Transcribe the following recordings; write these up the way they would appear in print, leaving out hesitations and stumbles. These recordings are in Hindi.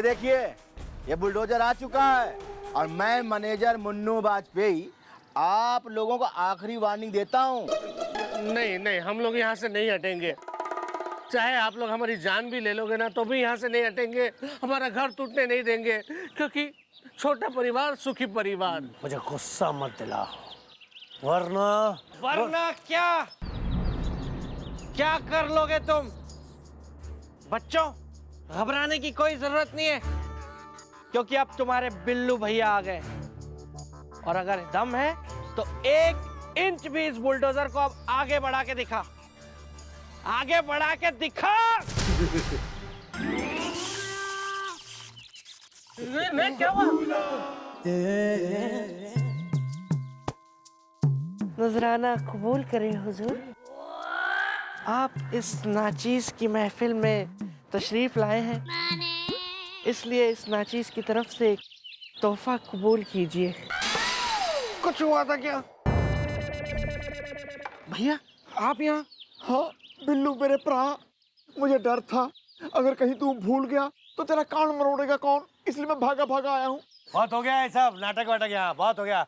ये देखिए, ये बुलडोजर आ चुका है और मैं मैनेजर मुन्नू वाजपेयी आप लोगों को आखिरी वार्निंग देता हूँ। नहीं नहीं, हम लोग यहाँ से नहीं हटेंगे। चाहे आप लोग हमारी जान भी ले लोगे ना तो भी यहाँ से नहीं हटेंगे। हमारा घर टूटने नहीं देंगे, क्योंकि छोटा परिवार सुखी परिवार। मुझे गुस्सा मत दिला, वरना क्या कर लोगे तुम? बच्चों, घबराने की कोई जरूरत नहीं है, क्योंकि अब तुम्हारे बिल्लू भैया आ गए। और अगर दम है तो 1 इंच भी इस बुलडोजर को अब आगे बढ़ा के दिखा। आगे बढ़ा के दिखा। नहीं, क्या हुआ? नजराना कबूल करें हुजूर। आप इस नाचीज की महफिल में तशरीफ लाए हैं, इसलिए इस नाचीज की तरफ से एक तोहफा कबूल कीजिए। कुछ हुआ था क्या भैया? आप यहाँ? हाँ बिल्लू मेरे भरा, मुझे डर था अगर कहीं तू भूल गया तो तेरा कान मरोड़ेगा कौन, इसलिए मैं भागा भागा आया हूँ। बहुत हो गया है सब नाटक वाटक, यहाँ बहुत हो गया।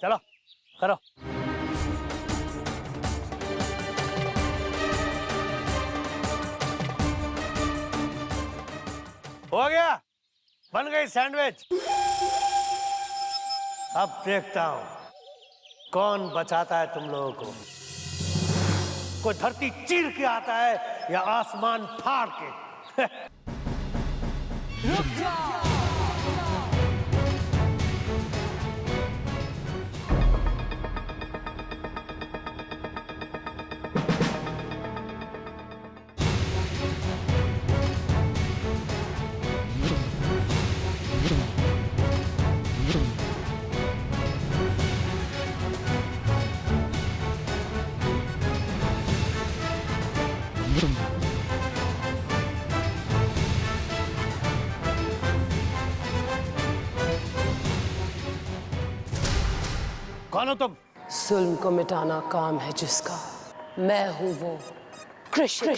चलो करो। हो गया, बन गई सैंडविच। अब देखता हूं कौन बचाता है तुम लोगों को। कोई धरती चीर के आता है या आसमान फाड़ के। रुक जा। कौन हो तुम? जुल्म को मिटाना काम है जिसका, मैं हूं वो Krishna.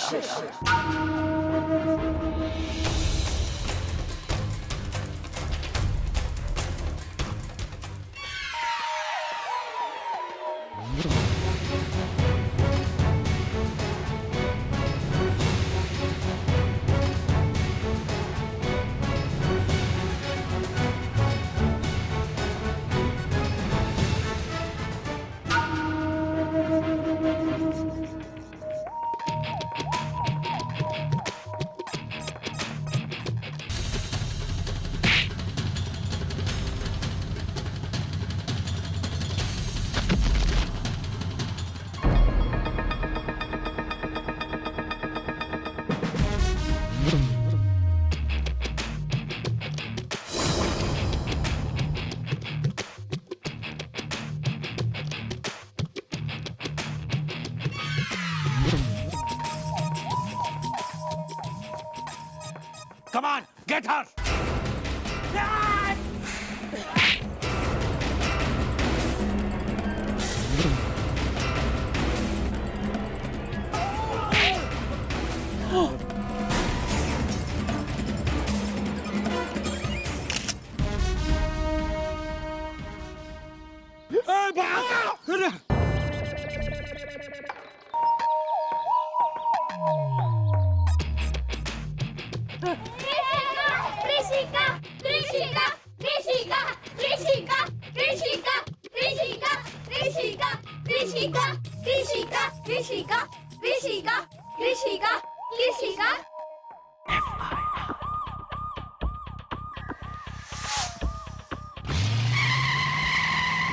Come on, get her!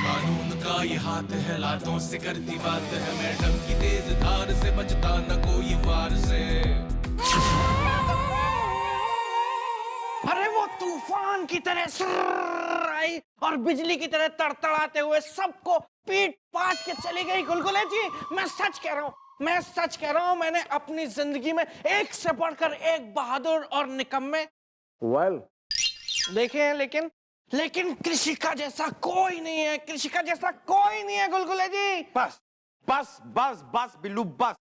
कानून का ये हाथ है, लातों से करती बात है, मैडम की तेज धार से बचता न कोई वार से। अरे वो तूफान की तरह सर्र आई और बिजली की तरह तड़तड़ाते हुए सबको पीट पाट के चली गई। गुलगुले जी, मैं सच कह रहा हूँ, मैंने अपनी जिंदगी में एक से बढ़कर एक बहादुर और निकम्मे देखे हैं, लेकिन कृषिका जैसा कोई नहीं है, कृषिका जैसा कोई नहीं है गुलगुले जी। बस बस बस बस बिल्लू बस।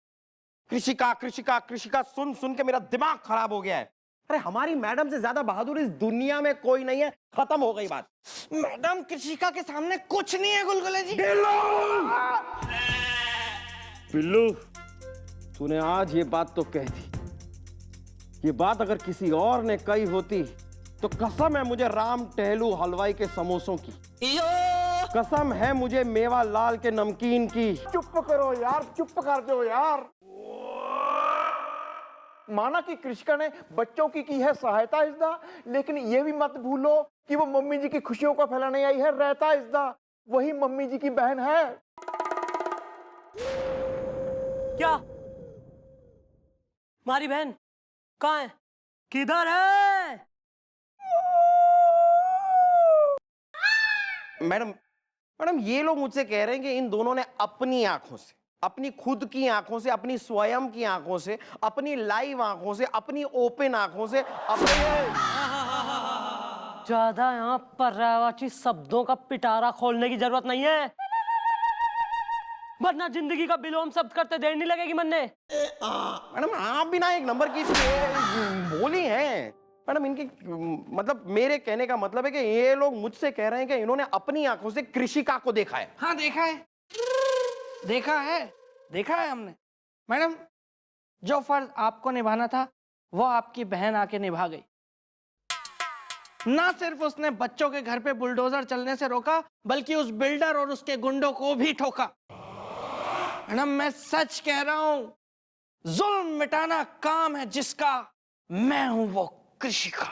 कृषिका कृषिका कृषिका सुन सुन के मेरा दिमाग खराब हो गया है। अरे हमारी मैडम से ज्यादा बहादुर इस दुनिया में कोई नहीं है, खत्म हो गई बात। मैडम कृषिका के सामने कुछ नहीं है गुलगुले जी। बिल्लू, तूने आज ये बात तो कह दी। ये बात अगर किसी और ने कही होती तो कसम है मुझे राम टहलू हलवाई के समोसों की, कसम है मुझे मेवा लाल के नमकीन की। चुप करो यार, चुप कर दो यार। माना कि कृषिका ने बच्चों की है सहायता इज्दा, लेकिन ये भी मत भूलो कि वो मम्मी जी की खुशियों को फैलाने आई है रहता इज्दा। वही मम्मी जी की बहन है। क्या हमारी बहन कहाँ है? किधर है? मैडम ये लोग मुझसे कह रहे हैं कि इन दोनों ने अपनी आंखों से, अपनी खुद की आंखों से, अपनी स्वयं की आंखों से, अपनी लाइव आंखों से, अपनी ओपन आंखों से ज्यादा यहाँ पर्यायवाची शब्दों का पिटारा खोलने की जरूरत नहीं है, वरना जिंदगी का विलोम शब्द करते देर नहीं लगेगी मन ने। मैडम आप भी ना एक नंबर की बोली हैं। मैडम इनकी मतलब मेरे कहने का मतलब है कि ये लोग मुझसे कह रहे हैं कि इन्होंने अपनी आंखों से कृषिका को देखा है। हाँ देखा है, देखा है हमने। मैडम जो फर्ज आपको निभाना था वो आपकी बहन आके निभा गई। ना सिर्फ उसने बच्चों के घर पे बुलडोजर चलने से रोका, बल्कि उस बिल्डर और उसके गुंडों को भी ठोका। मैडम मैं सच कह रहा हूं, जुल्म मिटाना काम है जिसका, मैं हूं वो कृषिका।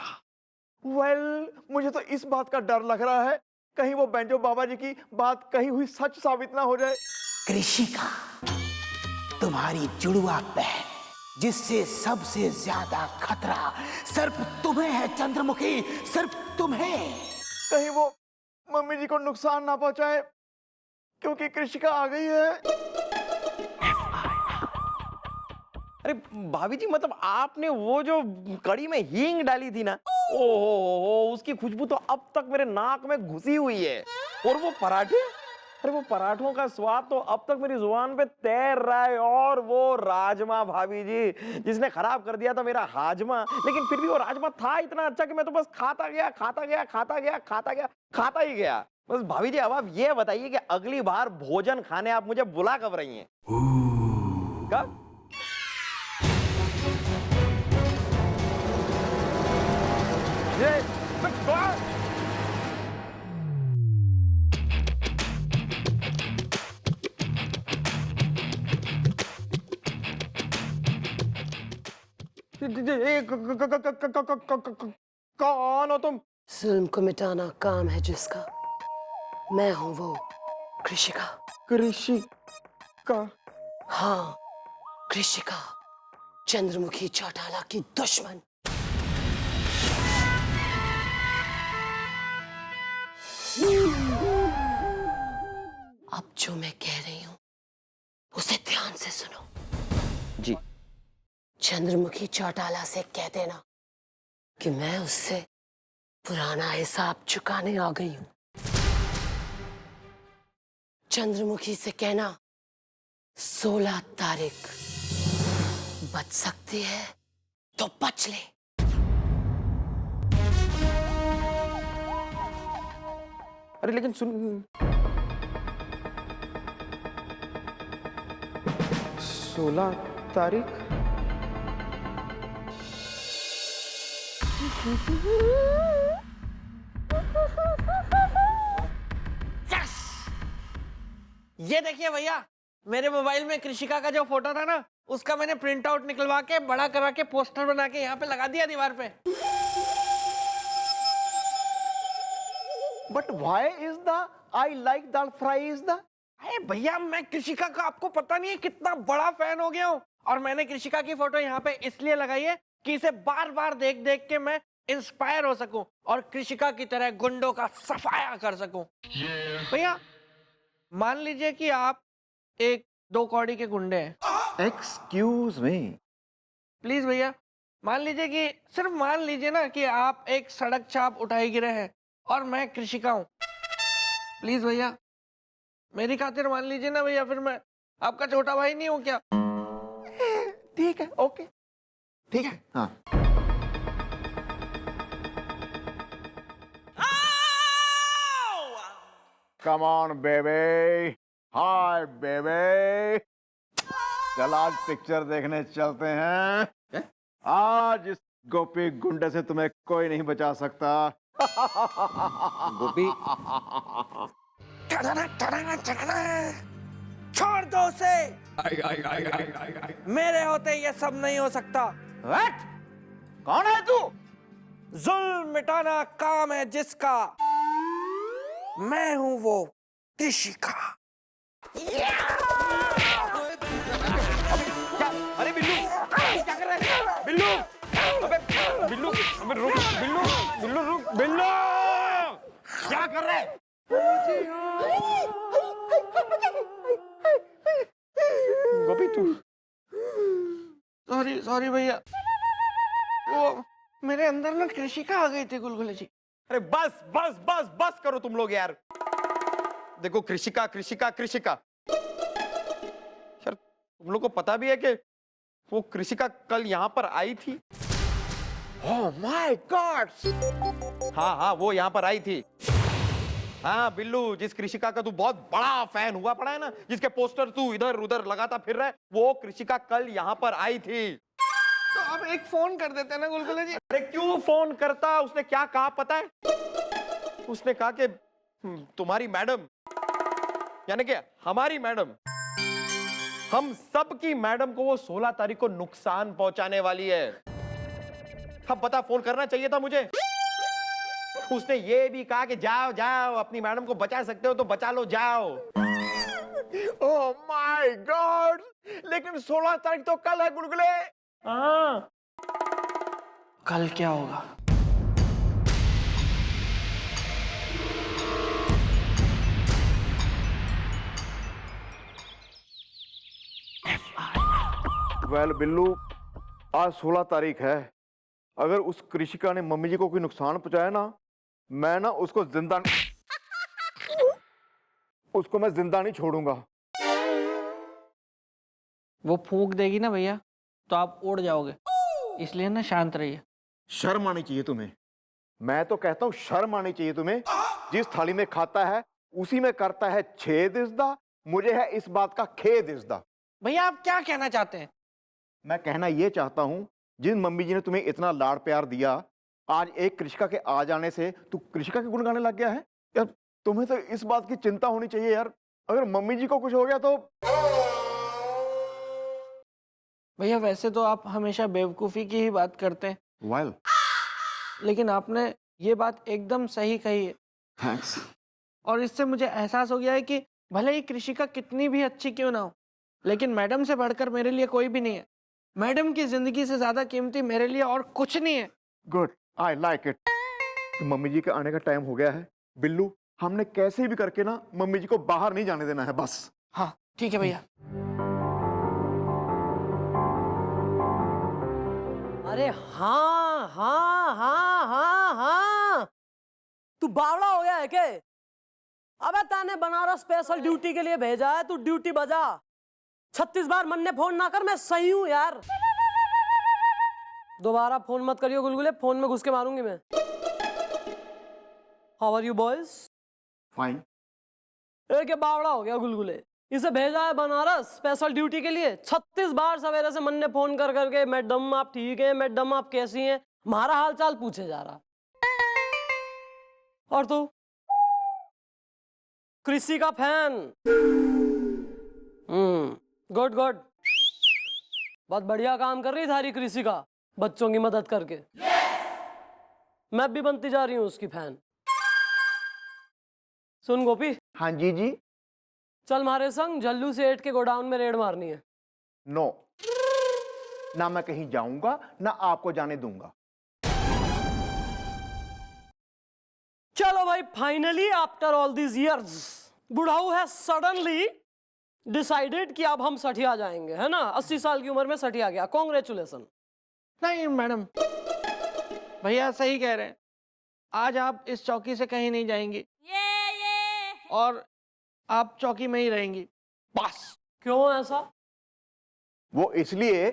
मुझे तो इस बात का डर लग रहा है कहीं वो बैंजो बाबा जी की बात कही हुई सच साबित ना हो जाए। कृषिका तुम्हारी जुड़वा बहन, जिससे सबसे ज्यादा खतरा सिर्फ तुम्हें है चंद्रमुखी, सिर्फ तुम्हें। कहीं वो मम्मी जी को नुकसान ना पहुंचाए, क्योंकि कृषिका आ गई है। अरे भाभी जी मतलब आपने वो जो कड़ी में हींग डाली थी ना, ओहो उसकी खुशबू तो अब तक मेरे नाक में घुसी हुई है। और वो पराठे, अरे वो पराठों का स्वाद तो अब तक मेरी जुबान पे तैर रहा है। और वो राजमा भाभी जी, जिसने खराब कर दिया था मेरा हाजमा, लेकिन फिर भी वो राजमा था इतना अच्छा कि मैं तो बस खाता ही गया। बस भाभी जी अब आप ये बताइए कि अगली बार भोजन खाने आप मुझे बुला कब रही हैं? कब? कौन हो तुम? जुल्म को मिटाना काम है जिसका, मैं हूं वो कृषिका। कृषिका? हाँ कृषिका, चंद्रमुखी चौटाला की दुश्मन। अब जो मैं कह रही हूं उसे ध्यान से सुनो। जी। चंद्रमुखी चौटाला से कह देना कि मैं उससे पुराना हिसाब चुकाने आ गई हूं। चंद्रमुखी से कहना 16 तारीख बच सकती है तो बच ले। अरे लेकिन सुन, 16 तारीख? ये देखिए भैया, मेरे मोबाइल में कृषिका का जो फोटो था ना, उसका मैंने प्रिंट आउट निकलवा के बड़ा करा के पोस्टर बना के यहाँ पे लगा दिया दीवार पे। But why is the I like dal fry is the? अरे भैया मैं कृषिका का आपको पता नहीं है कितना बड़ा फैन हो गया हूँ, और मैंने कृषिका की फोटो यहाँ पे इसलिए लगाई है कि इसे बार बार देख देख के मैं इंस्पायर हो सकूं और कृषिका की तरह गुंडों का सफाया कर सकूं। भैया मान लीजिए कि आप एक 2 कौड़ी के गुंडे हैं। Excuse me. प्लीज भैया मान लीजिए कि, सिर्फ मान लीजिए ना कि आप एक सड़क छाप उठाए गिरे हैं और मैं कृषिका हूं। प्लीज भैया मेरी खातिर मान लीजिए ना भैया, फिर मैं आपका छोटा भाई नहीं हूं क्या? ठीक है, ओके, ठीक है। हाँ come on baby, hi baby, चल आज पिक्चर देखने चलते हैं। आज इस गोपी गुंडे से तुम्हें कोई नहीं बचा सकता। गोपी छोड़ दो उसे। मेरे होते ये सब नहीं हो सकता। What? कौन है तू? जुल्म मिटाना काम है जिसका, मैं हूं वो कृषिका। अरे बिल्लू क्या कर रहा है? बिल्लू अबे बिल्लू, अबे रुक बिल्लू, बिल्लू रुक, बिल्लू क्या कर रहा है? गोपी तू सॉरी भैया, वो मेरे अंदर ना कृषिका आ गई थी गुलगुले जी। अरे बस बस बस बस करो तुम लोग यार। देखो कृषिका कृषिका कृषिका, यार तुम लोग को पता भी है कि वो कृषिका कल यहाँ पर आई थी। ओह माय गॉड, हाँ हाँ वो यहाँ पर आई थी। हाँ बिल्लू, जिस कृषिका का तू बहुत बड़ा फैन हुआ पड़ा है ना, जिसके पोस्टर तू इधर उधर लगाता फिर रहा है, वो कृषिका कल यहाँ पर आई थी। तो आप एक फोन कर देते ना गुलगुले जी। अरे क्यों फोन करता? उसने क्या कहा पता है? उसने कहा कि तुम्हारी मैडम, यानी कि हमारी मैडम, हम सब की मैडम को वो 16 तारीख को नुकसान पहुंचाने वाली है। अब बता, फोन करना चाहिए था मुझे। उसने ये भी कहा कि जाओ जाओ, अपनी मैडम को बचा सकते हो तो बचा लो, जाओ। ओह माय गॉड, लेकिन 16 तारीख तो कल है गुलगुले। हाँ कल क्या होगा? वेल बिल्लू, आज 16 तारीख है। अगर उस कृषिका ने मम्मी जी को कोई नुकसान पहुंचाया ना, मैं ना उसको जिंदा नहीं छोड़ूंगा। वो फूंक देगी ना भैया तो आप उड़ जाओगे, इसलिए ना शांत रहिए। शर्म आनी चाहिए तुम्हें। मैं तो कहता हूं शर्म आनी चाहिए तुम्हें। जिस थाली में खाता है उसी में करता है छेद इसदा। मुझे है इस बात का खेद इसदा। भैया आप क्या कहना चाहते हैं? मैं कहना यह चाहता हूं, जिन मम्मी जी ने तुम्हें इतना लाड़ प्यार दिया, आज एक कृषिका के आ जाने से तू कृषिका के गुण गाने लग गया है। यार तुम्हें तो इस बात की चिंता होनी चाहिए यार, अगर मम्मी जी को कुछ हो गया तो। भैया वैसे तो आप हमेशा बेवकूफी की ही बात करते हैं, वेल लेकिन आपने ये बात एकदम सही कही है। थैंक्स। और इससे मुझे एहसास हो गया है कि भले ही कृषिका कितनी भी अच्छी क्यों ना हो, लेकिन मैडम से बढ़कर मेरे लिए कोई भी नहीं है। मैडम की जिंदगी से ज्यादा कीमती मेरे लिए और कुछ नहीं है। Good, I like it. Mummy ji के आने का टाइम हो गया है बिल्लू। हमने कैसे भी करके ना मम्मी जी को बाहर नहीं जाने देना है, बस। हाँ ठीक है भैया। अरे हाँ हाँ हाँ हाँ हाँ, तू बावड़ा हो गया है क्या? अबे ताने बनारस स्पेशल ड्यूटी के लिए भेजा है, तू ड्यूटी बजा। 36 बार मन ने फोन ना कर, मैं सही हूं यार। दोबारा फोन मत करियो गुलगुले, फोन में घुस के मारूंगी मैं। How are you boys? Fine. एक बावड़ा हो गया गुलगुले, इसे भेजा है बनारस स्पेशल ड्यूटी के लिए। 36 बार सवेरे से मन ने फोन कर करके, मैडम आप ठीक है, मैडम आप कैसी हैं, हमारा हाल चाल पूछे जा रहा। और तू कृषि का फैन। गुड गुड, बहुत बढ़िया काम कर रही थारी कृषि का, बच्चों की मदद करके। मैं भी बनती जा रही हूँ उसकी फैन। सुन गोपी। हाँ जी जी। चल हमारे संग जल्लू सेठ के गोडाउन में रेड मारनी है। नो, ना मैं कहीं जाऊंगा ना आपको जाने दूंगा। चलो भाई, finally after all these years बुढ़ाऊ है सडनली डिसाइडेड कि अब हम सठिया जाएंगे, है ना। 80 साल की उम्र में सठिया गया, कॉन्ग्रेचुलेसन। नहीं मैडम, भैया सही कह रहे हैं। आज आप इस चौकी से कहीं नहीं जाएंगी और आप चौकी में ही रहेंगी बस। क्यों ऐसा? वो इसलिए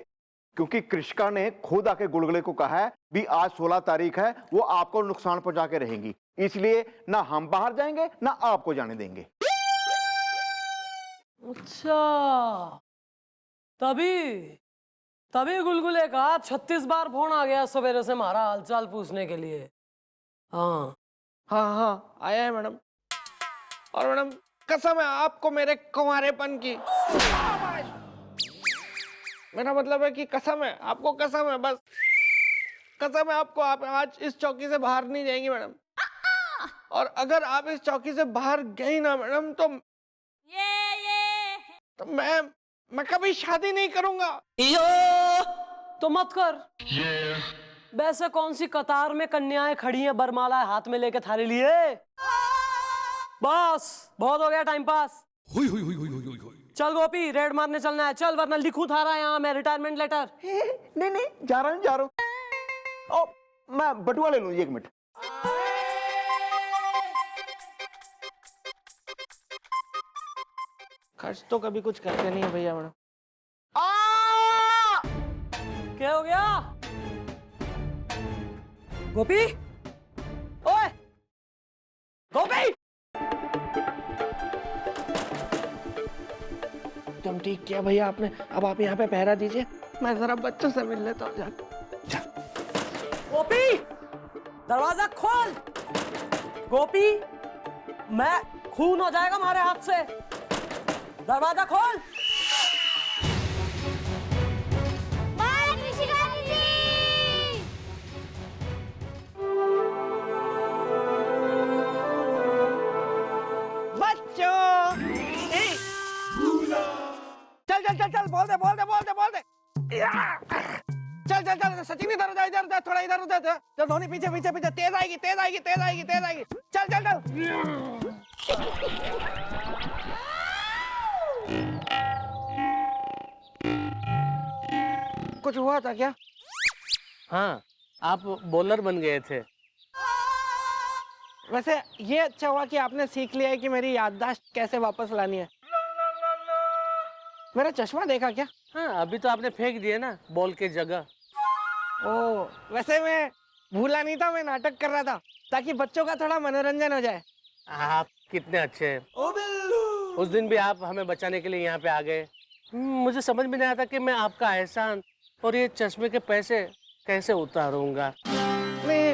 क्योंकि कृषिका ने खुद आके गुलगुले को कहा है भी आज 16 तारीख है, वो आपको नुकसान पहुंचा के रहेंगी। इसलिए ना हम बाहर जाएंगे ना आपको जाने देंगे। अच्छा, तभी तभी गुलगुले का 36 बार फोन आ गया सवेरे से हमारा हालचाल पूछने के लिए। हाँ हाँ हाँ आया है मैडम। और मैडम कसम है आपको मेरे कुंवारेपन की। मेरा मतलब है कि कसम है आपको, कसम है, बस कसम है आपको। आप आज इस चौकी से बाहर नहीं जाएंगी मैडम। और अगर आप इस चौकी से बाहर गई ना मैडम तो मैं कभी शादी नहीं करूंगा। तो मत कर। वैसे कौन सी कतार में कन्याएं खड़ी हैं बरमाला हाथ में लेके थारे लिए? बस बहुत हो गया टाइम पास। चल गोपी, रेड मारने चलना है, चल, वरना लिखूं थारा यहाँ मैं रिटायरमेंट लेटर। नहीं नहीं, जा रहा हूँ। ओ, मैं बटुआ ले लूँ, 1 मिनट। खर्च तो कभी कुछ करते नहीं है भैया मैडम। क्या हो गया गोपी? ओए गोपी! तुम ठीक किया भैया आपने। अब आप यहाँ पे पहरा दीजिए, मैं जरा बच्चों से मिल लेता हूँ। गोपी दरवाजा खोल। गोपी, मैं खून हो जाएगा हमारे हाथ से। दरवाजा खोल। बच्चों चल बोल दे। चल सचिन इधर हो जा, थोड़ा इधर हो जा। चल धोनी पीछे, तेज आएगी। चल। कुछ हुआ था क्या? हाँ, आप बॉलर बन गए थे। वैसे ये अच्छा हुआ कि आपने सीख लिया है कि मेरी याददाश्त कैसे वापस लानी है। मेरा चश्मा देखा क्या? हाँ, अभी तो आपने फेंक दिया ना बॉल के जगह। ओ, वैसे मैं भूला नहीं था, मैं नाटक कर रहा था ताकि बच्चों का थोड़ा मनोरंजन हो जाए। आप कितने अच्छे हैं। उस दिन भी आप हमें बचाने के लिए यहाँ पे आ गए। मुझे समझ में नहीं आता कि मैं आपका एहसान और ये चश्मे के पैसे कैसे उतारूंगा। नहीं,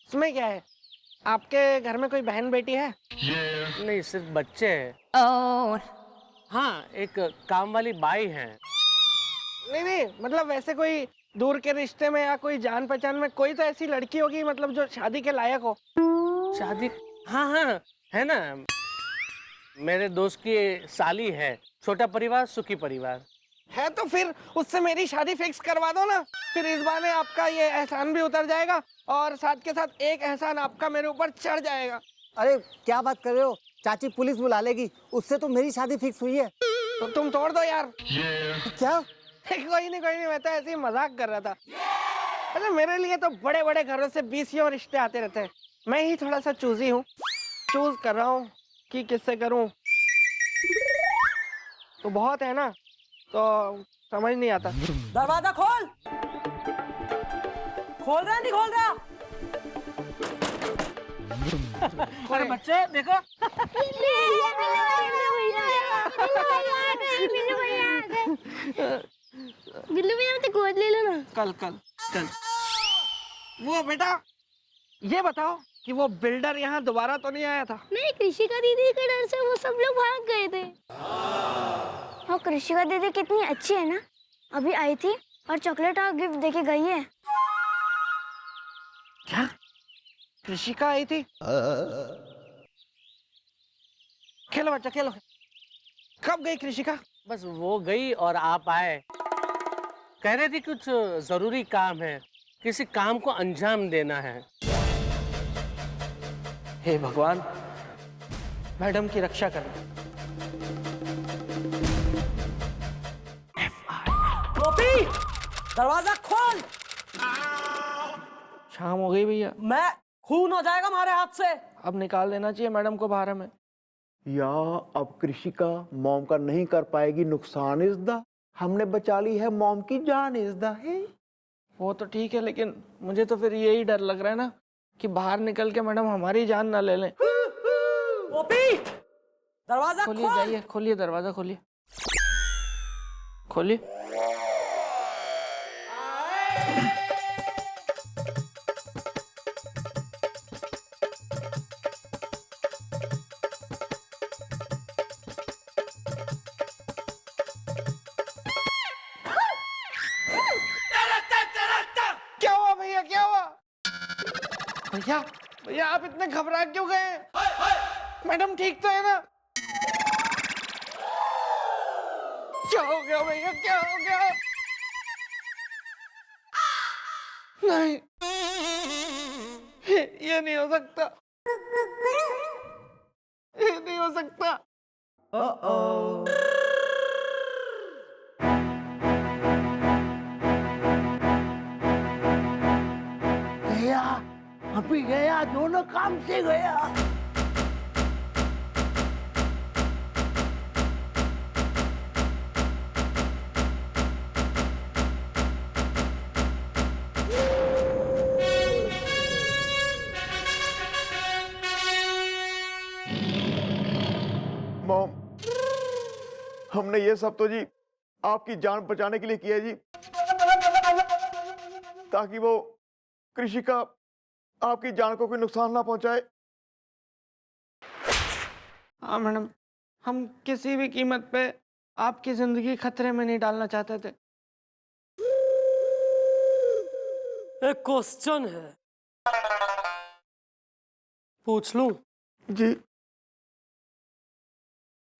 इसमें क्या है? आपके घर में कोई बहन बेटी है? नहीं, सिर्फ बच्चे हैं। हाँ, एक काम वाली बाई है। नहीं, मतलब वैसे कोई दूर के रिश्ते में या कोई जान पहचान में कोई तो ऐसी लड़की होगी, मतलब जो शादी के लायक हो। शादी? हाँ, है ना, मेरे दोस्त की साली है। छोटा परिवार सुखी परिवार है। तो फिर उससे मेरी शादी फिक्स करवा दो ना। फिर इस बहाने आपका ये एहसान भी उतर जाएगा और साथ के साथ एक एहसान आपका मेरे ऊपर चढ़ जाएगा। अरे क्या बात कर रहे हो? चाची पुलिस बुला लेगी, उससे तो मेरी शादी फिक्स हुई है। तो तुम तोड़ दो यार। क्या? कोई नहीं, मैं तो ऐसे ही मजाक कर रहा था। अरे मेरे लिए तो बड़े बड़े घरों से 20 रिश्ते आते रहते हैं। मैं ही थोड़ा सा चूजी हूँ, चूज कर रहा हूँ कि किससे करूँ। तो बहुत है ना, तो समझ नहीं आता। दरवाजा खोल। खोल रहा नहीं खोल रहा? अरे बच्चे देखो। बिल्लू भैया मुझे गोद ले लो ना। कल वो बेटा ये बताओ कि वो बिल्डर यहाँ दोबारा तो नहीं आया था? नहीं, कृषिका दीदी के डर से वो सब लोग भाग गए थे। और कृषिका दीदी कितनी अच्छी है ना, अभी आई थी और चॉकलेट और गिफ्ट देके गई है। क्या कृषिका आई थी? खेलो बच्चा खेलो। कब गई कृषिका? बस वो गई और आप आए। कह रहे थे कुछ जरूरी काम है, किसी काम को अंजाम देना है। हे भगवान, मैडम की रक्षा करना। गोपी दरवाजा खोल। शाम हो गई भैया, मैं खून हो जाएगा हमारे हाथ से। अब निकाल देना चाहिए मैडम को बाहर हमें। या अब कृषिका मॉम का नहीं कर पाएगी नुकसान। इस दा हमने बचा ली है मॉम की जान। इस दा है वो तो ठीक है, लेकिन मुझे तो फिर यही डर लग रहा है ना कि बाहर निकल के मैडम हमारी जान ना ले लें। ओपी, दरवाजा खोलिए, खोल। जाइए, खोलिए दरवाजा, खोलिए खोलिए। क्या हुआ भैया, क्या हुआ? भैया, भैया आप इतने घबरा क्यों गए? मैडम ठीक तो है ना? क्या हो गया भैया, क्या हो गया? नहीं, ये नहीं हो सकता, ये नहीं हो सकता। गया, अभी गया, दोनों काम से गया। मॉम, हमने ये सब तो जी आपकी जान बचाने के लिए किया है जी, ताकि वो कृषिका आपकी जान को कोई नुकसान ना पहुंचाए। हाँ मैडम, हम किसी भी कीमत पे आपकी जिंदगी खतरे में नहीं डालना चाहते थे। एक क्वेश्चन है, पूछ लूं? जी।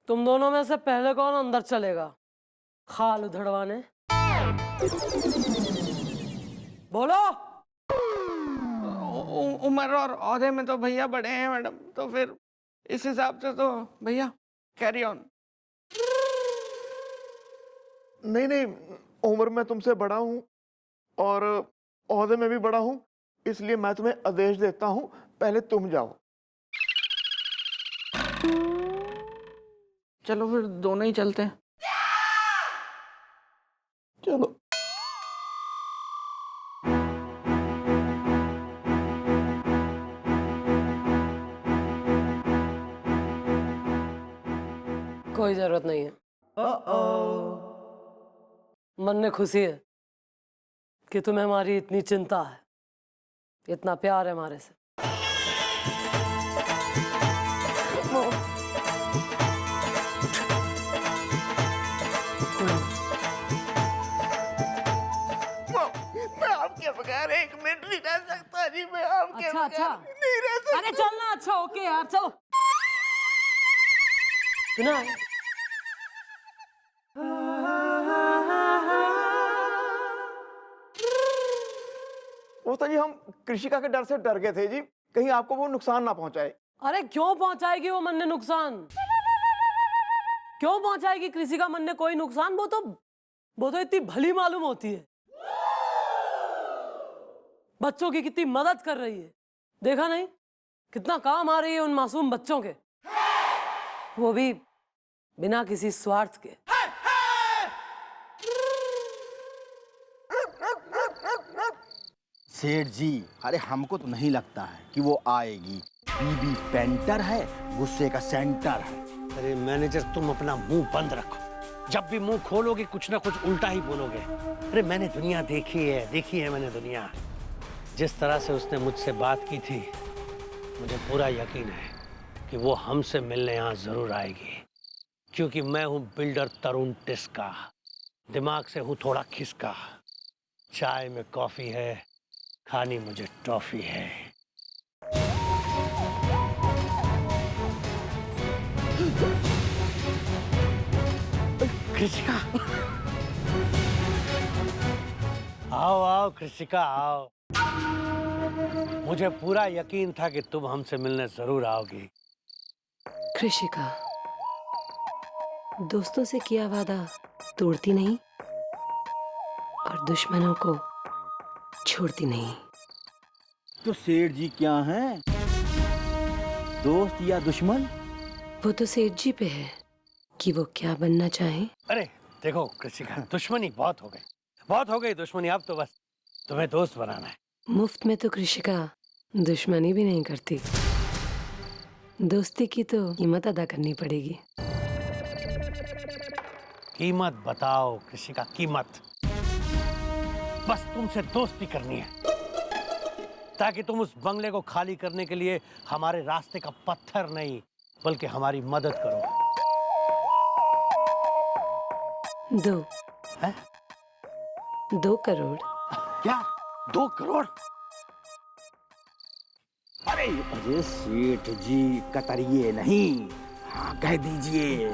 तुम दोनों में से पहले कौन अंदर चलेगा खाल उधड़वाने? बोलो। उम्र और औहदे में तो भैया बड़े हैं मैडम, तो फिर इस हिसाब से तो भैया कैरी ऑन। नहीं नहीं, उम्र में तुमसे बड़ा हूं और ओहदे में भी बड़ा हूं, इसलिए मैं तुम्हें आदेश देता हूं, पहले तुम जाओ। चलो फिर दोनों ही चलते हैं। चलो। कोई जरूरत नहीं है। मन में खुशी है कि तुम्हें हमारी इतनी चिंता है, इतना प्यार है हमारे से। मैं आपके बगैर एक मिनट नहीं रह सकता जी, मैं आपके अच्छा अच्छा, नहीं रह सकता। अरे चलना, अच्छा ओके यार, चलो। सुना है? वो तो जी हम कृषिका के डर से डर गए थे जी, कहीं आपको वो नुकसान ना पहुंचाए। अरे क्यों पहुंचाएगी वो मन ने नुकसान? क्यों पहुंचाएगी कृषिका मन ने कोई नुकसान? वो तो इतनी भली मालूम होती है, बच्चों की कितनी मदद कर रही है, देखा नहीं कितना काम आ रही है उन मासूम बच्चों के, वो भी बिना किसी स्वार्थ के। सेठ जी, अरे हमको तो नहीं लगता है कि वो आएगी। बीबी पेंटर है, गुस्से का सेंटर है। अरे मैनेजर, तुम अपना मुंह बंद रखो, जब भी मुंह खोलोगे कुछ ना कुछ उल्टा ही बोलोगे। अरे मैंने दुनिया देखी है मैंने दुनिया। जिस तरह से उसने मुझसे बात की थी, मुझे पूरा यकीन है कि वो हमसे मिलने यहाँ जरूर आएगी, क्योंकि मैं हूँ बिल्डर तरुण टिस्का, दिमाग से हूँ थोड़ा खिसका। चाय में कॉफी है, खानी मुझे टॉफी है। कृषिका, आओ आओ कृषिका आओ। मुझे पूरा यकीन था कि तुम हमसे मिलने जरूर आओगी। कृषिका, दोस्तों से किया वादा तोड़ती नहीं और दुश्मनों को छोड़ती नहीं। तो सेठ जी क्या हैं, दोस्त या दुश्मन? वो तो सेठ जी पे है कि वो क्या बनना चाहे। अरे देखो कृषिका, दुश्मनी बहुत हो गई दुश्मनी। अब तो बस तुम्हें दोस्त बनाना है। मुफ्त में तो कृषिका दुश्मनी भी नहीं करती, दोस्ती की तो कीमत अदा करनी पड़ेगी। कीमत बताओ कृषिका, कीमत। बस तुमसे दोस्ती करनी है ताकि तुम उस बंगले को खाली करने के लिए हमारे रास्ते का पत्थर नहीं बल्कि हमारी मदद करो। 2 करोड़। क्या 2 करोड़? अरे अरे सेठ जी कतरिए नहीं, हाँ कह दीजिए।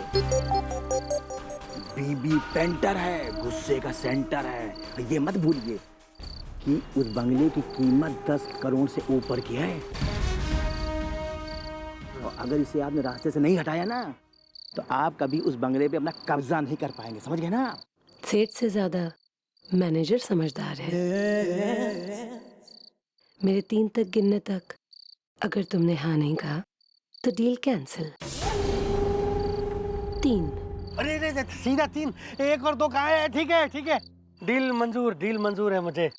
बीबी पेंटर है, गुस्से का सेंटर है। ये मत भूलिए कि उस बंगले की कीमत 10 करोड़ से ऊपर की है। और अगर इसे आपने रास्ते से नहीं हटाया ना तो आप कभी उस बंगले पे अपना कब्जा नहीं कर पाएंगे, समझ गए ना? सेठ से ज्यादा मैनेजर समझदार है। मेरे 3 तक गिनने तक अगर तुमने हाँ नहीं कहा तो डील कैंसिल। 3। अरे सीधा 3, 1 और 2 कहाँ है? ठीक है ठीक है, डील मंजूर है मुझे।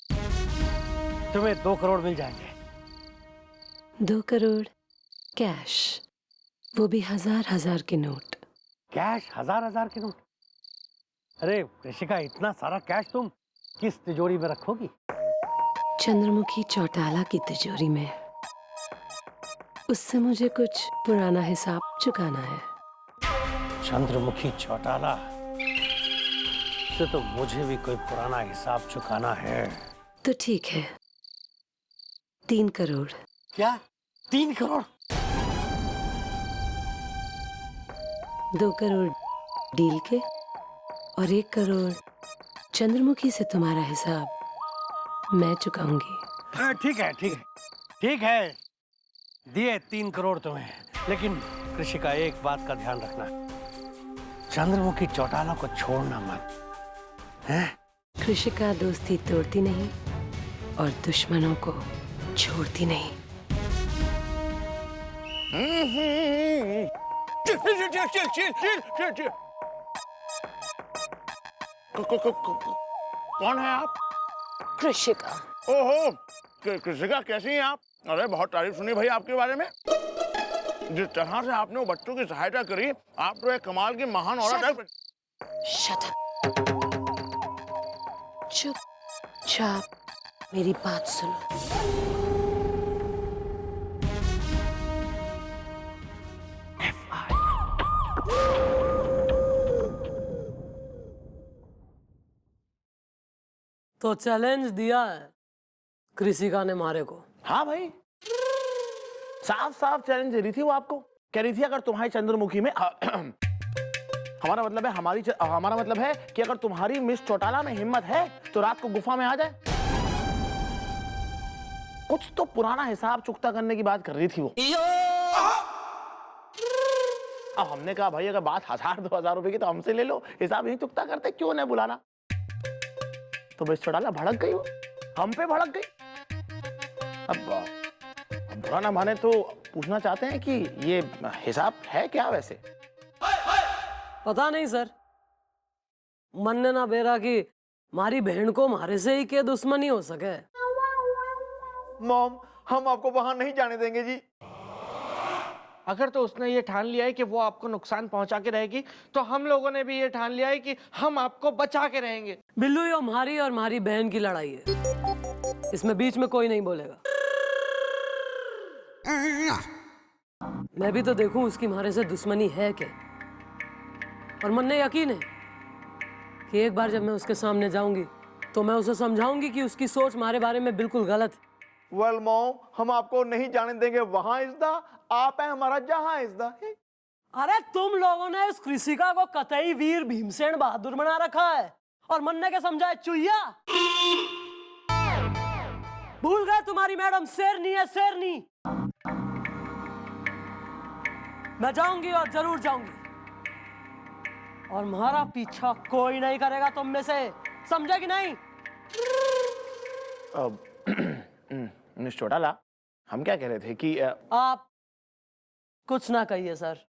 तुम्हें 2 करोड़ मिल जाएंगे। 2 करोड़ कैश, वो भी 1000 के नोट। कैश? 1000 के नोट? अरे ऋषिका, इतना सारा कैश तुम किस तिजोरी में रखोगी? चंद्रमुखी चौटाला की तिजोरी में। उससे मुझे कुछ पुराना हिसाब चुकाना है। चंद्रमुखी चौटाला से तो मुझे भी कोई पुराना हिसाब चुकाना है। तो ठीक है, 3 करोड़। क्या 3 करोड़? 2 करोड़ डील के और 1 करोड़ चंद्रमुखी से तुम्हारा हिसाब मैं चुकाऊंगी। ठीक है, दिए 3 करोड़ तुम्हें। लेकिन कृषिका, एक बात का ध्यान रखना, चंद्रमुखी चौटाला को छोड़ना मत, हैं? कृषिका दोस्ती तोड़ती नहीं और दुश्मनों को छोड़ती नहीं। कौन है आप? कृषिका। ओहो, कृषिका कैसी हैं आप? अरे बहुत तारीफ सुनी भाई आपके बारे में। जिस तरह से आपने वो बच्चों की सहायता करी, आप तो एक कमाल की महान औरत है। Shut up. चुपचाप मेरी बात सुनो। तो चैलेंज दिया है कृषिका ने मारे को। हाँ भाई, साफ चैलेंज दे रही थी वो आपको। कह रही थी अगर तुम्हारी चंद्रमुखी में हमारा मतलब है कि अगर तुम्हारी मिस चौटाला में हिम्मत है तो रात को गुफा में आ जाए। कुछ तो पुराना हिसाब चुकता करने की बात कर रही थी वो। अब हमने कहा भाई अगर बात 1000-2000 रुपए की तो हमसे ले लो, हिसाब नहीं चुकता करते, क्यों नहीं बुलाना? तो मिस चौटाला भड़क गई, वो हम पे भड़क गई। अब बुरा ना माने तो पूछना चाहते हैं कि ये हिसाब है क्या वैसे? पता नहीं सर, मन्ने ना बेरा कि मारी बहन को मारे से ही के दुश्मनी हो सके। मॉम, हम आपको वहां नहीं जाने देंगे जी। अगर तो उसने ये ठान लिया है कि वो आपको नुकसान पहुंचा के रहेगी, तो हम लोगों ने भी ये ठान लिया है कि हम आपको बचा के रहेंगे। बिल्लू, ये हमारी और हमारी बहन की लड़ाई है, इसमें बीच में कोई नहीं बोलेगा। मैं भी तो देखूं उसकी हमारे से दुश्मनी है क्या। और मन ने यकीन है कि एक बार जब मैं उसके सामने जाऊंगी तो मैं उसे समझाऊंगी कि उसकी सोच हमारे बारे में बिल्कुल गलत है। वेल मॉम, हम आपको नहीं जाने देंगे वहां इज़्दा, आप हैं हमारा जहां इज़्दा। अरे तुम लोगों ने इस कृषिका को कतई वीर भीमसेन बहादुर बना रखा है और मन्ने के समझाए चुईया। भूल गए तुम्हारी मैडम शेरनी है, शेरनी। मैं जाऊंगी और जरूर जाऊंगी और हमारा पीछा कोई नहीं करेगा तुम में से, समझे कि नहीं? मिस चौटाला, हम क्या कह रहे थे कि आप कुछ ना कहिए सर।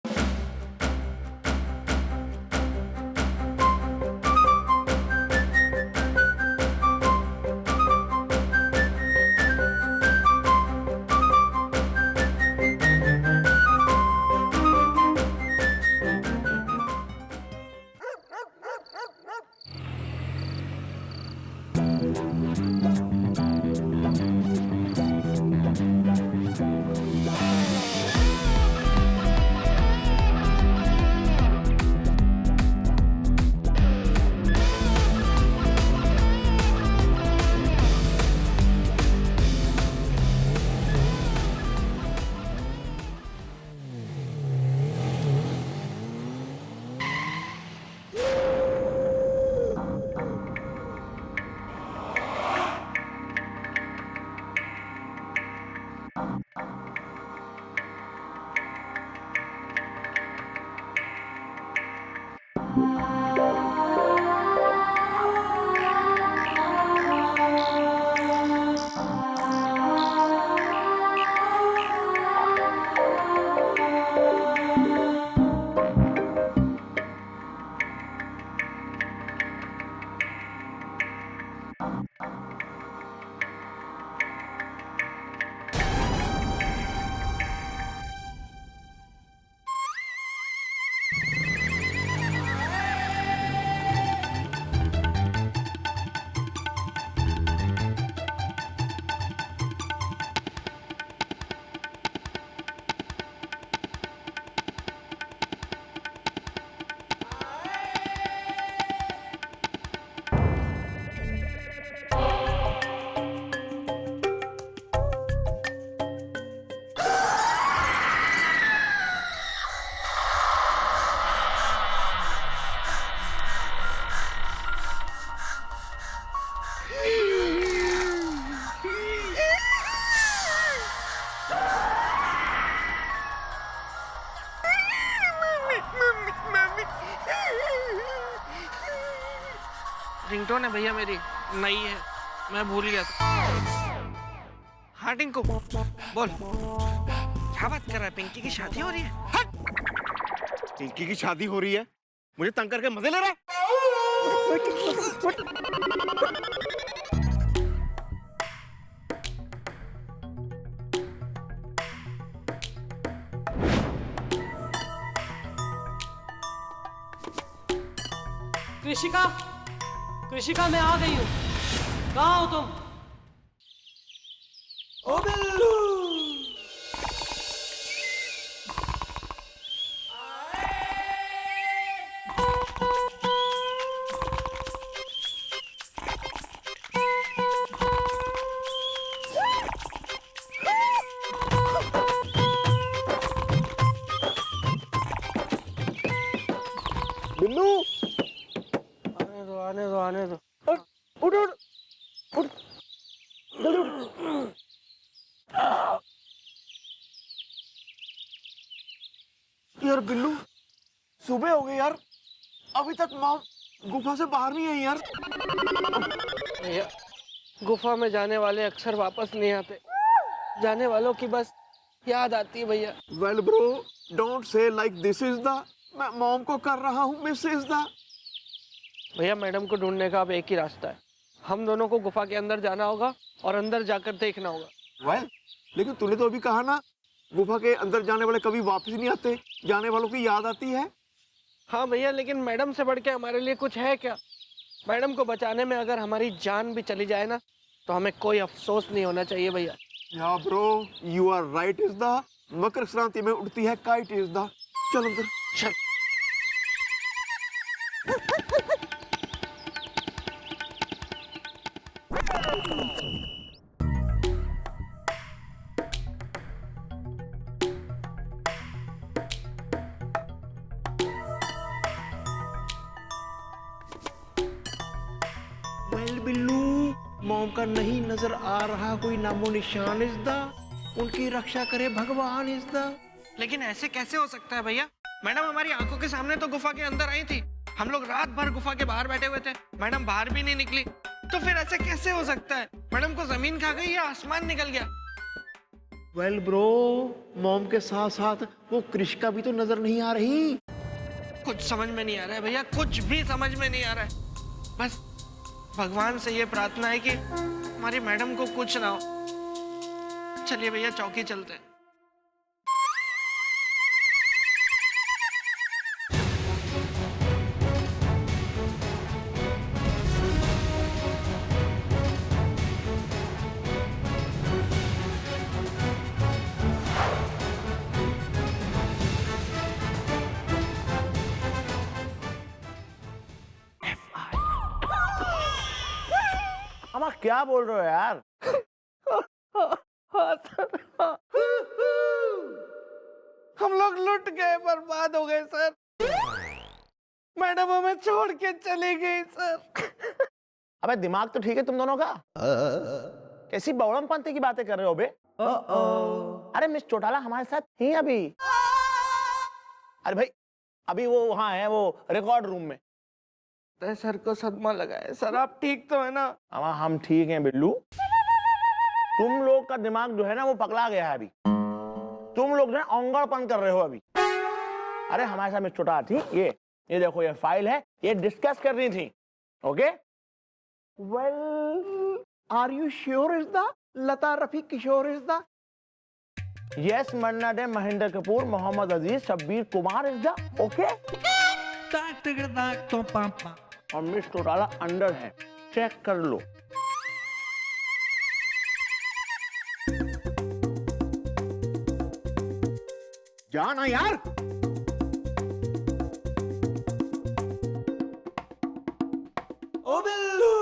रिंगटोन है भैया मेरी, नई है, मैं भूल गया था। हाँ टिंकू बोल, क्या बात कर रहा है? पिंकी की शादी हो रही है? पिंकी की शादी हो रही है? मुझे तंग करके मजे ले रहा है? कृषिका, कृषिका मैं आ गई हूँ। कहाँ हो तुम? ओ बिल्लू। बिल्लू, आने दो आने दो। उठ उठ उठ जल्दी उठ। यार बिल्लू, सुबह हो गई यार, अभी तक मॉम गुफा से बाहर नहीं आई यार। भैया गुफा में जाने वाले अक्सर वापस नहीं आते, जाने वालों की बस याद आती है भैया। Well bro, don't say like this is the, मैं मॉम को कर रहा हूँ मिस इज द। भैया मैडम को ढूंढने का अब एक ही रास्ता है, हम दोनों को गुफा के अंदर जाना होगा और अंदर जाकर देखना होगा। वेल, लेकिन तूने तो अभी कहा ना, गुफा के अंदर जाने वाले कभी वापस नहीं आते, जाने वालों की याद आती है। हाँ भैया, लेकिन मैडम से बढ़ के हमारे लिए कुछ है क्या? मैडम को बचाने में अगर हमारी जान भी चली जाए ना, तो हमें कोई अफसोस नहीं होना चाहिए भैया। या bro, you are right is the, Makar Sankranti में उड़ती है काइट इज द। चल अंदर चल। वेल बिल्लू, मॉम का नहीं नजर आ रहा कोई नामो निशान इज द, उनकी रक्षा करे भगवान इज द। लेकिन ऐसे कैसे हो सकता है भैया? मैडम हमारी आंखों के सामने तो गुफा के अंदर आई थी, हम लोग रात भर गुफा के बाहर बैठे हुए थे, मैडम बाहर भी नहीं निकली, तो फिर ऐसे कैसे हो सकता है? मैडम को जमीन खा गई या आसमान निकल गया? वेल ब्रो, मॉम के साथ साथ वो कृषिका भी तो नजर नहीं आ रही। कुछ समझ में नहीं आ रहा है भैया, कुछ भी समझ में नहीं आ रहा है। बस भगवान से ये प्रार्थना है कि हमारी मैडम को कुछ ना हो। चलिए भैया चौकी चलते हैं। अम्मा क्या बोल रहे हो यार? हम लोग लुट गए, बर्बाद हो गए सर। मैडम हमें छोड़ के चली गई सर। अबे दिमाग तो ठीक है तुम दोनों का? कैसी बौड़म पंथी की बातें कर रहे हो बे? अरे मिस चौटाला हमारे साथ थी अभी। अरे भाई अभी वो वहां है, वो रिकॉर्ड रूम में। सर को सदमा लगा है। सर आप ठीक तो है ना? हम ठीक हैं बिल्लू। तुम लोग का दिमाग जो है ना वो पकड़ा गया है अभी। तुम लोग जो है औंगड़पन कर रहे हो अभी। अरे हमारे साथ में छोटा थी, ये देखो ये फाइल है, ये डिस्कस करनी थी। Okay well are you sure is the Lata Rafi Kishore is the? Yes Manna Dey, Mahendra Kapoor, Mohammad Aziz, Shabbir Kumar is the okay. और मिस चौटाला अंडर है, चेक कर लो। जाना यार। ओ बिल्लू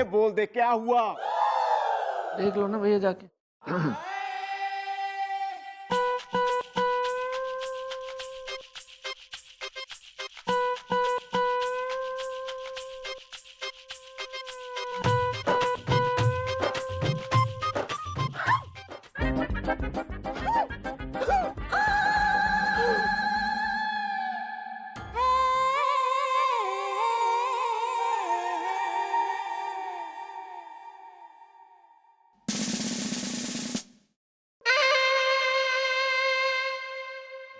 बोल दे क्या हुआ? देख लो ना भैया जाके।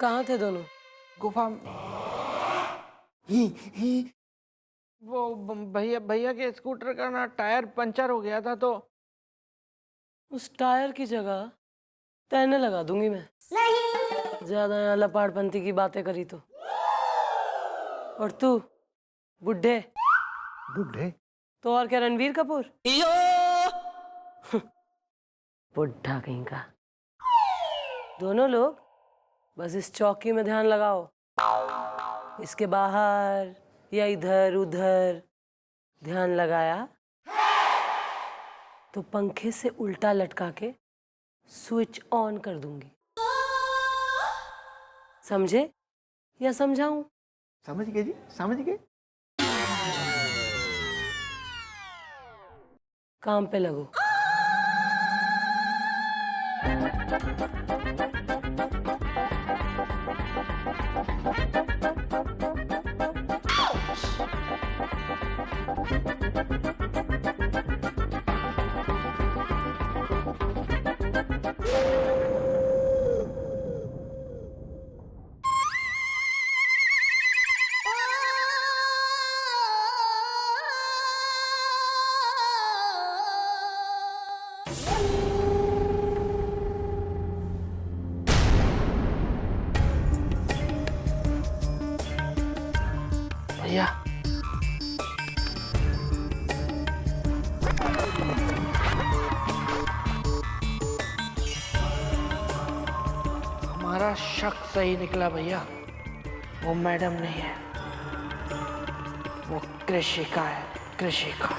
कहाँ थे दोनों? गुफा में। वो भैया के स्कूटर का ना टायर पंचर हो गया था, तो उस टायर की जगह तैरने लगा दूंगी मैं। ज्यादा यहाँ लपाड़पंती की बातें करी तो। और तू बुढ़े तो और क्या, रणवीर कपूर? बुढ़ा कहीं का। दोनों लोग बस इस चौकी में ध्यान लगाओ। इसके बाहर या इधर उधर ध्यान लगाया तो पंखे से उल्टा लटका के स्विच ऑन कर दूंगी। समझे या समझाऊं? समझ गए जी, समझ गए। काम पे लगो। भैया हमारा शक सही निकला भैया। वो मैडम नहीं है, वो कृषिका है, कृषिका।